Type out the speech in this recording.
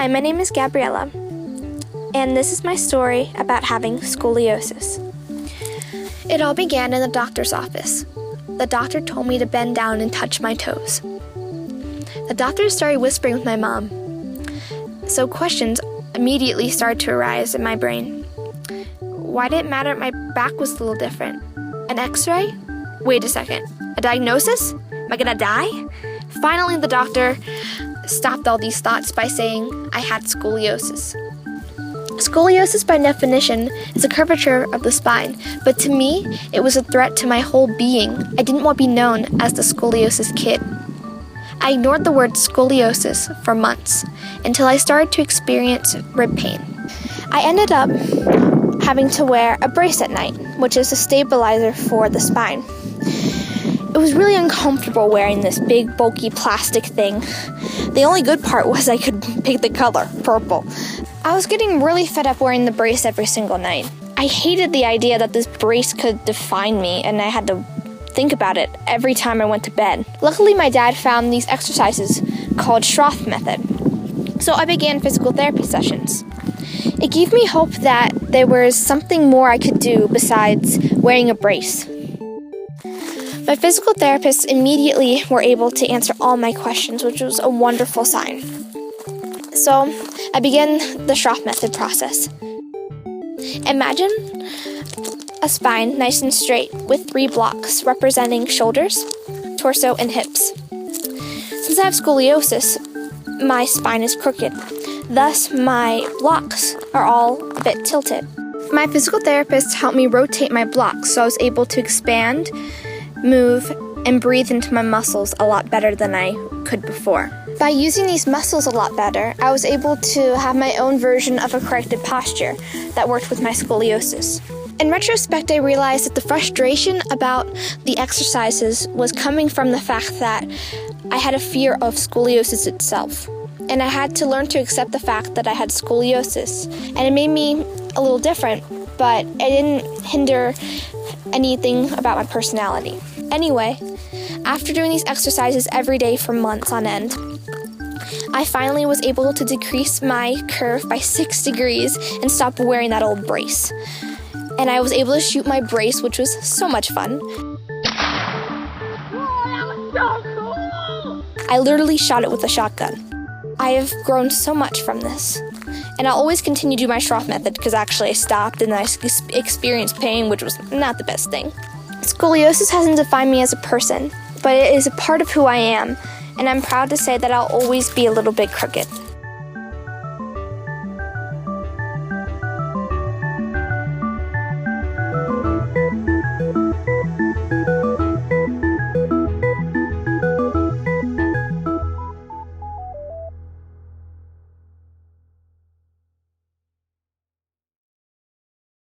Hi, my name is Gabriella, and this is my story about having scoliosis. It all began in the doctor's office. The doctor told me to bend down and touch my toes. The doctor started whispering with my mom, so questions immediately started to arise in my brain. Why did it matter if my back was a little different? An x-ray? Wait a second. A diagnosis? Am I gonna die? Finally, the doctor stopped all these thoughts by saying I had scoliosis. Scoliosis, by definition, is a curvature of the spine, but to me, it was a threat to my whole being. I didn't want to be known as the scoliosis kid. I ignored the word scoliosis for months, until I started to experience rib pain. I ended up having to wear a brace at night, which is a stabilizer for the spine. It was really uncomfortable wearing this big, bulky plastic thing. The only good part was I could pick the color, purple. I was getting really fed up wearing the brace every single night. I hated the idea that this brace could define me, and I had to think about it every time I went to bed. Luckily, my dad found these exercises called Schroth method. So I began physical therapy sessions. It gave me hope that there was something more I could do besides wearing a brace. My physical therapists immediately were able to answer all my questions, which was a wonderful sign. So I began the Schroth method process. Imagine a spine nice and straight with 3 blocks representing shoulders, torso, and hips. Since I have scoliosis, my spine is crooked. Thus, my blocks are all a bit tilted. My physical therapist helped me rotate my blocks so I was able to expand, move, and breathe into my muscles a lot better than I could before. By using these muscles a lot better, I was able to have my own version of a corrected posture that worked with my scoliosis. In retrospect, I realized that the frustration about the exercises was coming from the fact that I had a fear of scoliosis itself. And I had to learn to accept the fact that I had scoliosis. And it made me a little different, but it didn't hinder anything about my personality. Anyway, after doing these exercises every day for months on end, I finally was able to decrease my curve by 6 degrees and stop wearing that old brace. And I was able to shoot my brace, which was so much fun. I literally shot it with a shotgun. I have grown so much from this. And I'll always continue to do my Schroth method because actually I stopped and I experienced pain, which was not the best thing. Scoliosis hasn't defined me as a person, but it is a part of who I am, and I'm proud to say that I'll always be a little bit crooked.